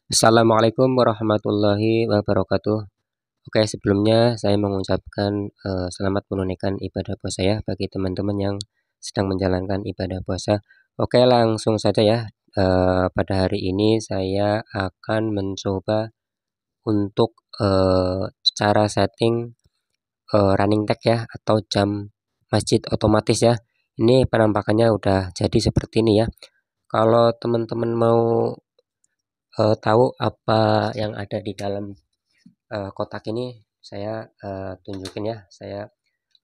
Assalamualaikum warahmatullahi wabarakatuh. Oke, sebelumnya saya mengucapkan selamat menunaikan ibadah puasa ya bagi teman-teman yang sedang menjalankan ibadah puasa. Oke, langsung saja ya. Pada hari ini saya akan mencoba untuk cara setting running tag ya atau jam masjid otomatis ya. Ini penampakannya udah jadi seperti ini ya. Kalau teman-teman mau tahu apa yang ada di dalam kotak ini, saya tunjukin ya, saya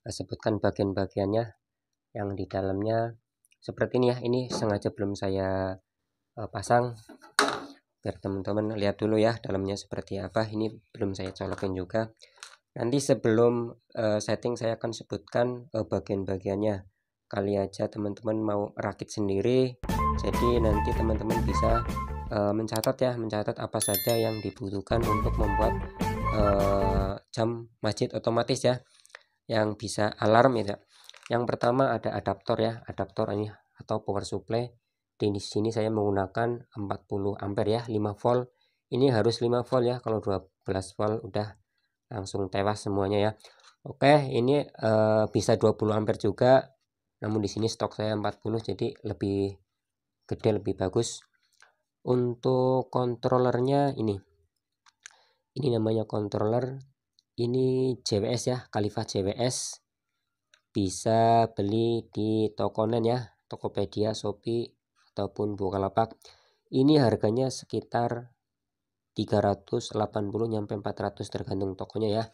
sebutkan bagian-bagiannya yang di dalamnya seperti ini ya. Ini sengaja belum saya pasang biar teman-teman lihat dulu ya dalamnya seperti apa. Ini belum saya colokin juga. Nanti sebelum setting saya akan sebutkan bagian-bagiannya. Kali aja teman-teman mau rakit sendiri, jadi nanti teman-teman bisa mencatat apa saja yang dibutuhkan untuk membuat jam masjid otomatis ya, yang bisa alarm ya. Yang pertama ada adaptor ya, adaptor ini atau power supply. Di sini saya menggunakan 40 ampere ya, 5 volt. Ini harus 5 volt ya, kalau 12 volt udah langsung tewas semuanya ya. Oke, ini bisa 20 ampere juga. Namun di sini stok saya 40, jadi lebih gede, lebih bagus. Untuk controllernya ini namanya controller, ini JWS ya, Khalifah JWS. Bisa beli di Tokonen ya, Tokopedia, Shopee ataupun Bukalapak. Ini harganya sekitar 380 nyampe 400 tergantung tokonya ya.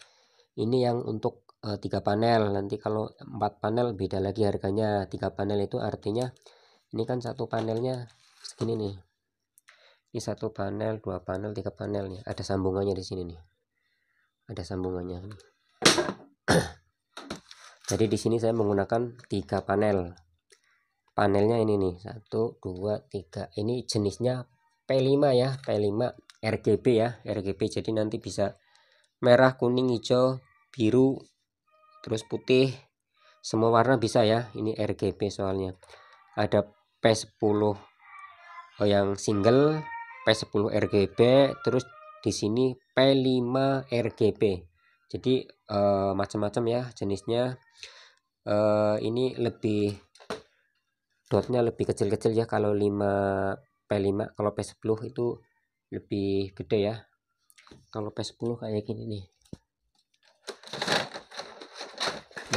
Ini yang untuk 3 panel. Nanti kalau 4 panel beda lagi harganya. 3 panel itu artinya ini kan satu panelnya segini nih. Ini satu panel, 2 panel, 3 panel nih. Ada sambungannya di sini nih. Ada sambungannya. Jadi di sini saya menggunakan 3 panel. Panelnya ini nih, 1 2 3. Ini jenisnya P5 ya, P5 RGB ya, RGB. Jadi nanti bisa merah, kuning, hijau, biru, terus putih, semua warna bisa ya. Ini RGB soalnya. Ada P10 yang single, P10 RGB, terus di sini P5 RGB. Jadi macam-macam ya jenisnya. Ini lebih dotnya lebih kecil-kecil ya kalau P5. Kalau P10 itu lebih gede ya. Kalau P10 kayak gini nih.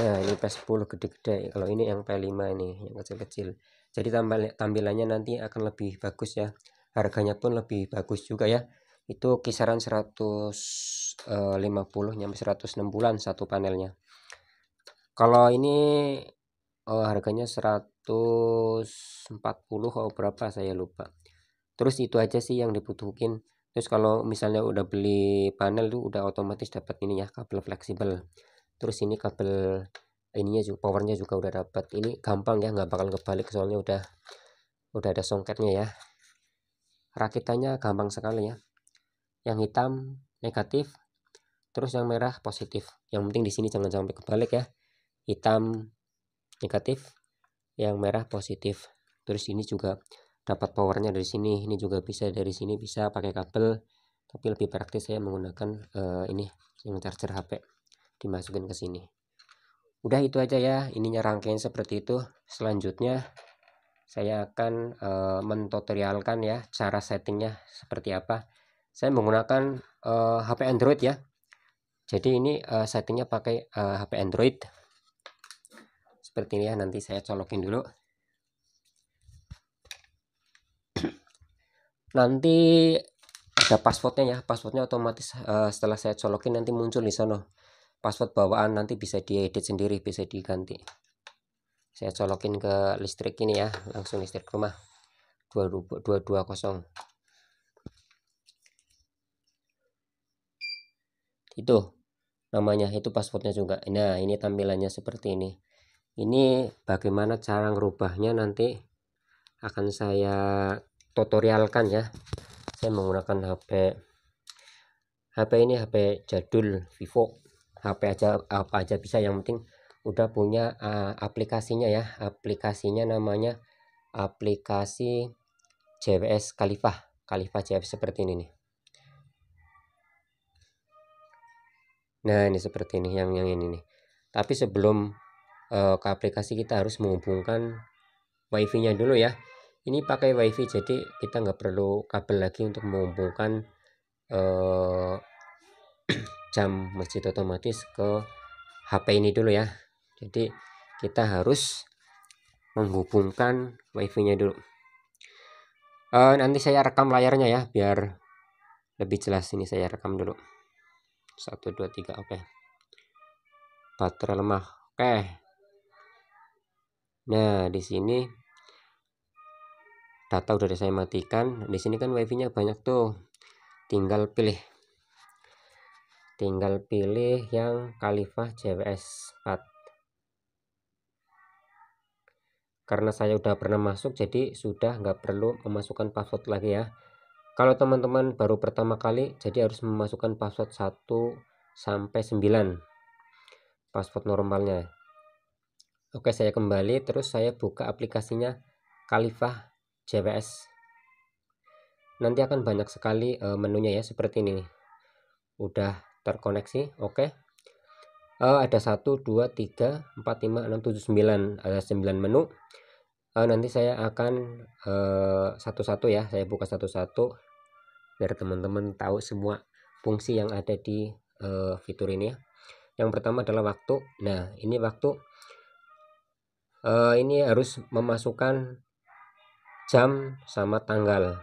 Nah, ini P10 gede-gede. Kalau ini yang P5 ini yang kecil-kecil. Jadi tampilannya nanti akan lebih bagus ya. Harganya pun lebih bagus juga ya. Itu kisaran 150 nyampe 160-an satu panelnya. Kalau ini harganya 140 atau berapa saya lupa. Terus itu aja sih yang dibutuhin. Terus kalau misalnya udah beli panel tuh udah otomatis dapat ini ya, kabel fleksibel. Terus ini kabel ininya juga, powernya juga udah dapat. Ini gampang ya, nggak bakal kebalik soalnya udah ada songketnya ya. Rakitannya gampang sekali ya. Yang hitam negatif, terus yang merah positif. Yang penting di sini jangan sampai kebalik ya. Hitam negatif, yang merah positif. Terus ini juga dapat powernya dari sini. Ini juga bisa dari sini, bisa pakai kabel. Tapi lebih praktis saya menggunakan ini yang charger HP, dimasukin ke sini. Udah itu aja ya, ininya rangkaian seperti itu. Selanjutnya saya akan mentutorialkan ya cara settingnya seperti apa. Saya menggunakan HP Android ya. Jadi ini settingnya pakai HP Android seperti ini ya. Nanti saya colokin dulu. Nanti ada passwordnya ya, passwordnya otomatis setelah saya colokin nanti muncul di sana. Password bawaan nanti bisa diedit sendiri, bisa diganti. Saya colokin ke listrik ini ya, langsung listrik rumah 220. Itu namanya, itu passwordnya juga. Nah, ini tampilannya seperti ini. Ini bagaimana cara ngerubahnya nanti akan saya tutorialkan ya. Saya menggunakan HP ini HP jadul Vivo. HP aja apa aja bisa, yang penting udah punya aplikasinya ya. Aplikasinya namanya aplikasi JWS Khalifah JWS seperti ini nih. Nah, ini seperti ini yang ini nih. Tapi sebelum ke aplikasi kita harus menghubungkan wifi-nya dulu ya. Ini pakai wifi jadi kita nggak perlu kabel lagi untuk menghubungkan eh, jam masjid otomatis ke HP ini dulu ya. Jadi kita harus menghubungkan wifi-nya dulu. Nanti saya rekam layarnya ya biar lebih jelas. Ini saya rekam dulu. 1 2 3 oke. Baterai lemah. Oke. Nah, di sini data udah saya matikan. Di sini kan wifi-nya banyak tuh. Tinggal pilih yang Khalifah JWS 4. Karena saya udah pernah masuk jadi sudah nggak perlu memasukkan password lagi ya. Kalau teman-teman baru pertama kali jadi harus memasukkan password 1 sampai 9 password normalnya. Oke, saya kembali terus saya buka aplikasinya Khalifah JWS. Nanti akan banyak sekali menunya ya seperti ini nih. Udah terkoneksi. Oke. Ada 1 2 3 4 5 6 7 9, ada 9 menu. Nanti saya akan satu-satu ya, saya buka satu-satu biar teman-teman tahu semua fungsi yang ada di fitur ini ya. Yang pertama adalah waktu. Nah, ini waktu ini harus memasukkan jam sama tanggal.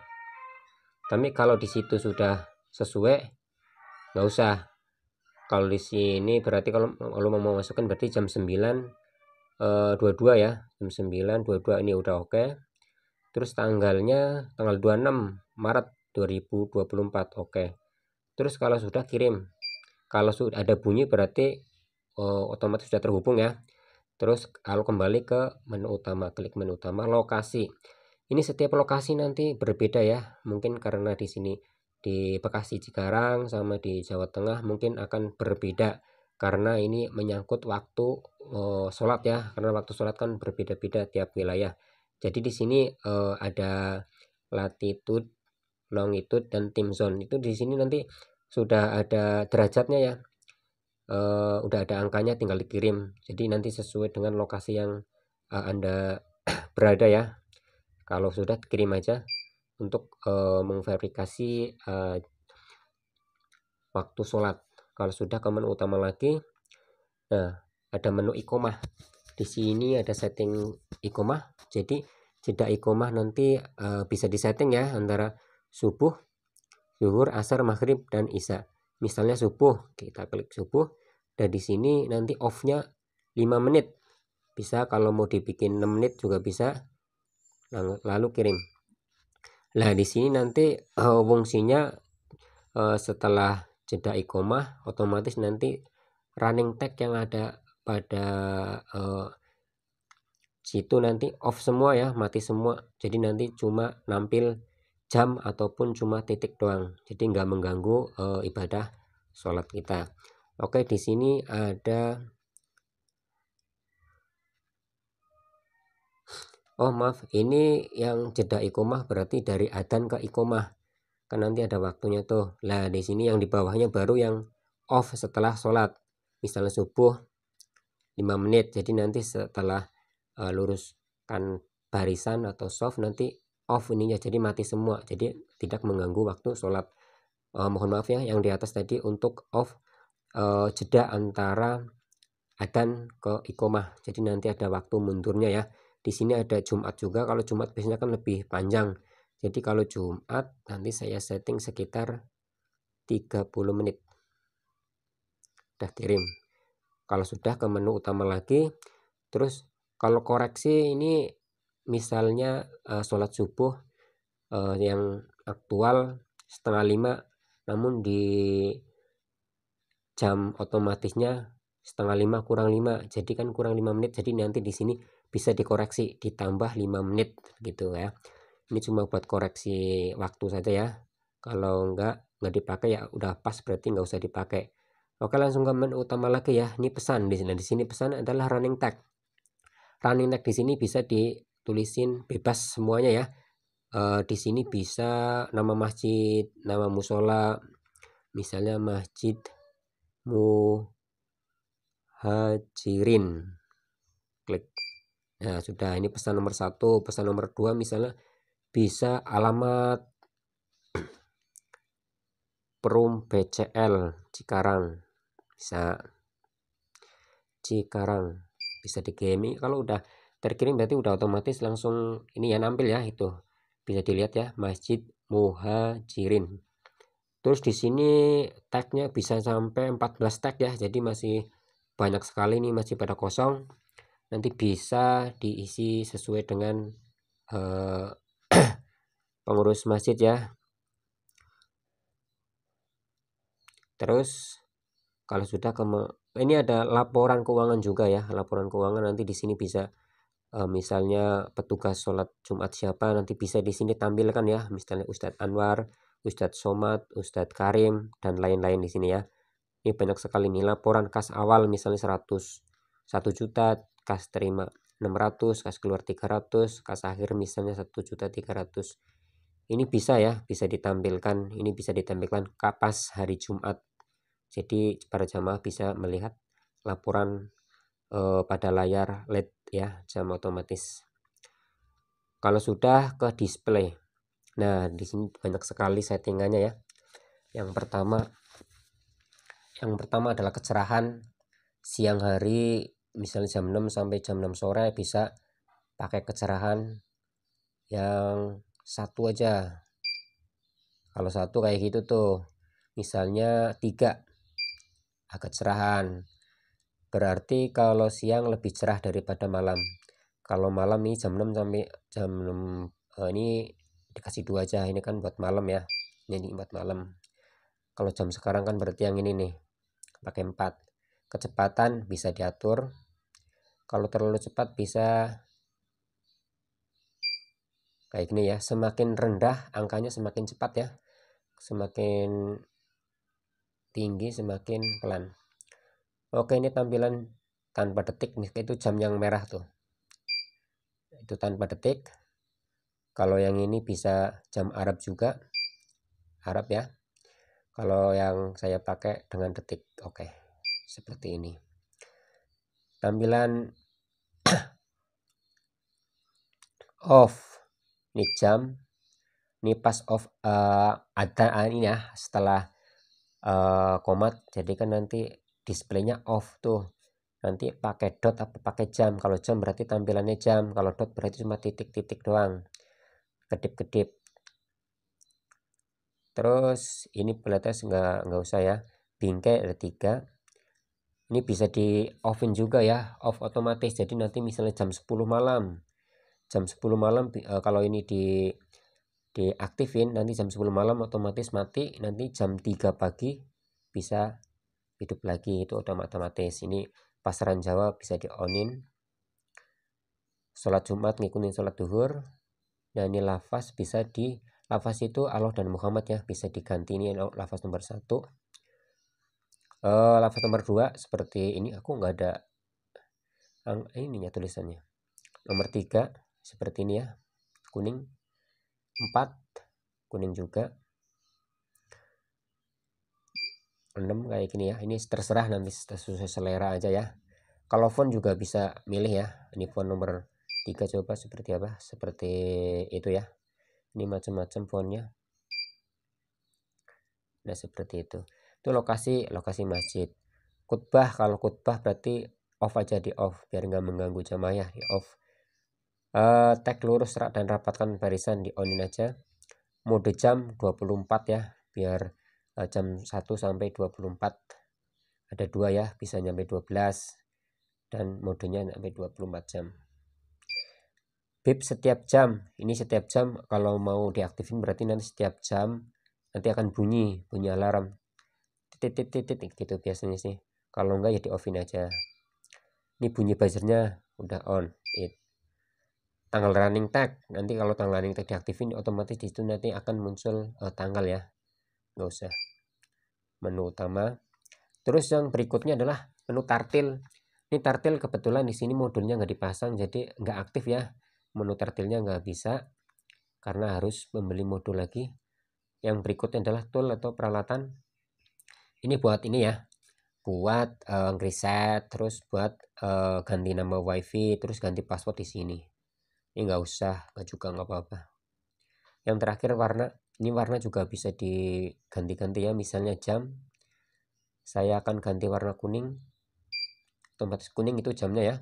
Tapi kalau di situ sudah sesuai nggak usah. Kalau di sini berarti kalau mau masukkan berarti jam 9:22 ya, jam 9:22 ini udah oke. Terus tanggalnya tanggal 26 Maret 2024 oke. Terus kalau sudah kirim, kalau sudah ada bunyi berarti otomatis sudah terhubung ya. Terus kalau kembali ke menu utama, klik menu utama lokasi. Ini setiap lokasi nanti berbeda ya, mungkin karena di sini di Bekasi Cikarang sama di Jawa Tengah mungkin akan berbeda karena ini menyangkut waktu sholat ya, karena waktu sholat kan berbeda-beda tiap wilayah. Jadi di sini ada latitude, longitude dan time zone. Itu di sini nanti sudah ada derajatnya ya. Udah ada angkanya tinggal dikirim. Jadi nanti sesuai dengan lokasi yang Anda berada ya. Kalau sudah kirim aja untuk memverifikasi waktu sholat. Kalau sudah ke menu utama lagi, nah ada menu iqomah. Di sini ada setting iqomah. Jadi jeda iqomah nanti bisa disetting ya antara subuh, zuhur, asar, maghrib dan isya. Misalnya subuh, kita klik subuh dan di sini nanti off-nya 5 menit. Bisa kalau mau dibikin 6 menit juga bisa. Lalu kirim. Nah, di sini nanti fungsinya setelah jeda iqomah otomatis nanti running tag yang ada pada situ nanti off semua ya, mati semua. Jadi nanti cuma nampil jam ataupun cuma titik doang. Jadi nggak mengganggu ibadah sholat kita. Oke, di sini ada maaf, ini yang jeda iqomah berarti dari adzan ke iqomah. Kan nanti ada waktunya tuh. Nah, di sini yang di bawahnya baru yang off setelah sholat. Misalnya subuh 5 menit. Jadi nanti setelah luruskan barisan atau soft nanti off ininya, jadi mati semua. Jadi tidak mengganggu waktu sholat. Mohon maaf ya yang di atas tadi untuk off jeda antara adzan ke iqomah. Jadi nanti ada waktu mundurnya ya. Di sini ada Jumat juga. Kalau Jumat biasanya kan lebih panjang. Jadi kalau Jumat nanti saya setting sekitar 30 menit. Udah kirim. Kalau sudah ke menu utama lagi. Terus kalau koreksi ini misalnya sholat subuh yang aktual 4:30 namun di jam otomatisnya 4:30 kurang 5, jadi kan kurang 5 menit. Jadi nanti di sini bisa dikoreksi ditambah 5 menit gitu ya. Ini cuma buat koreksi waktu saja ya. Kalau nggak dipakai ya udah pas, berarti nggak usah dipakai. Oke, langsung ke menu utama lagi ya. Ini pesan di sini. Di sini pesan adalah running tag. Running tag di sini bisa ditulisin bebas semuanya ya. Di sini bisa nama masjid, nama musola, misalnya Masjid Muhajirin, klik. Nah sudah, ini pesan nomor 1. Pesan nomor 2 misalnya bisa alamat Perum BCL Cikarang, bisa Cikarang, bisa dikirim. Kalau udah terkirim berarti udah otomatis langsung ini ya nampil ya, itu bisa dilihat ya, Masjid Muhajirin. Terus di sini tagnya bisa sampai 14 tag ya, jadi masih banyak sekali nih, masih pada kosong. Nanti bisa diisi sesuai dengan pengurus masjid ya. Terus kalau sudah ini ada laporan keuangan juga ya, laporan keuangan nanti di sini bisa misalnya petugas sholat Jumat siapa, nanti bisa di sini tampilkan ya, misalnya Ustadz Anwar, Ustadz Somad, Ustadz Karim, dan lain-lain di sini ya. Ini banyak sekali nih, laporan kas awal misalnya 1 juta, kas terima 600, kas keluar 300, kas akhir misalnya 1.300.000. Ini bisa ya, bisa ditampilkan, ini bisa ditampilkan kapas hari Jumat. Jadi para jamaah bisa melihat laporan pada layar LED ya, jam otomatis. Kalau sudah ke display, nah di sini banyak sekali settingannya ya. Yang pertama adalah kecerahan siang hari, misalnya jam 6 sampai jam 6 sore bisa pakai kecerahan yang 1 aja. Kalau 1 kayak gitu tuh, misalnya 3 agak cerahan, berarti kalau siang lebih cerah daripada malam. Kalau malam nih jam 6 sampai jam 6 ini dikasih 2 aja, ini kan buat malam ya, ini buat malam. Kalau jam sekarang kan berarti yang ini nih pakai 4. Kecepatan bisa diatur, kalau terlalu cepat bisa kayak gini ya, semakin rendah angkanya semakin cepat ya, semakin tinggi semakin pelan. Oke, ini tampilan tanpa detik nih, itu jam yang merah tuh, itu tanpa detik. Kalau yang ini bisa jam Arab juga, Arab ya. Kalau yang saya pakai dengan detik. Oke, seperti ini tampilan. Off, ini jam, ini pas off ada ini ya, setelah komat, jadi kan nanti displaynya off tuh, nanti pakai dot apa pakai jam. Kalau jam berarti tampilannya jam, kalau dot berarti cuma titik-titik doang, kedip-kedip. Terus ini peletes nggak usah ya, bingkai ada 3. Ini bisa di offin juga ya, off otomatis. Jadi nanti misalnya jam 10 malam, kalau ini diaktifin, nanti jam 10 malam otomatis mati, nanti jam 3 pagi bisa hidup lagi, itu otomatis. Ini pasaran Jawa bisa di onin, sholat Jumat ngikutin sholat duhur. Nah ini lafaz bisa di, lafaz itu Allah dan Muhammad ya, bisa diganti, ini lafaz nomor 1. Lafaz nomor 2 seperti ini, aku nggak ada ininya tulisannya. Nomor 3 seperti ini ya, kuning. 4 kuning juga. 6 kayak gini ya, ini terserah nanti sesuai selera aja ya. Kalau font juga bisa milih ya, ini font nomor 3 coba seperti apa, seperti itu ya, ini macam-macam fontnya. Nah seperti itu lokasi masjid. Khutbah, kalau khutbah berarti off aja, di off biar nggak mengganggu jamaah ya, di off. Tag lurus dan rapatkan barisan di onin aja. Mode jam 24 ya, biar jam 1 sampai 24 ada 2 ya, bisa nyampe 12, dan modenya sampai 24 jam. Bip setiap jam, ini setiap jam kalau mau diaktifin berarti nanti setiap jam nanti akan bunyi alarm titik gitu biasanya sih. Kalau enggak ya di offin aja. Ini bunyi buzzernya udah on. Tanggal running tag, nanti kalau tanggal running tag diaktifin otomatis di situ nanti akan muncul tanggal ya, nggak usah. Menu utama. Terus yang berikutnya adalah menu tartil. Ini tartil kebetulan di sini modulnya nggak dipasang, jadi nggak aktif ya, menu tartilnya nggak bisa karena harus membeli modul lagi. Yang berikutnya adalah tool atau peralatan. Ini buat ini ya, buat ngeriset, terus buat ganti nama wifi, terus ganti password di sini. Ini nggak usah, juga nggak apa-apa. Yang terakhir warna, ini warna juga bisa diganti-ganti ya, misalnya jam, saya akan ganti warna kuning, otomatis kuning itu jamnya ya.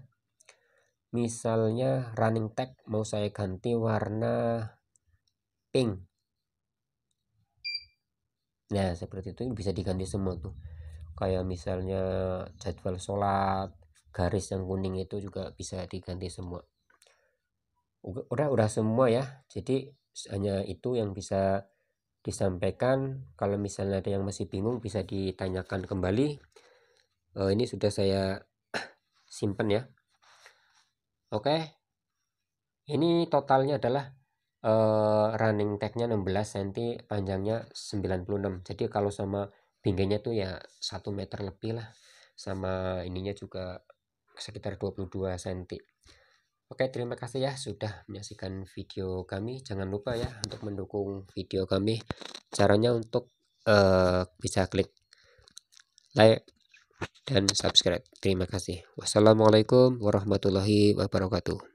Misalnya running tag mau saya ganti warna pink. Nah, seperti itu bisa diganti semua tuh. Kayak misalnya jadwal sholat, garis yang kuning itu juga bisa diganti semua. Udah semua ya. Jadi hanya itu yang bisa disampaikan. Kalau misalnya ada yang masih bingung bisa ditanyakan kembali. Ini sudah saya simpan ya. Oke. Ini totalnya adalah running tagnya 16 cm, panjangnya 96. Jadi kalau sama pinggirnya tuh ya 1 meter lebih lah, sama ininya juga sekitar 22 cm. Oke, terima kasih ya sudah menyaksikan video kami. Jangan lupa ya untuk mendukung video kami. Caranya untuk bisa klik like dan subscribe. Terima kasih. Wassalamualaikum warahmatullahi wabarakatuh.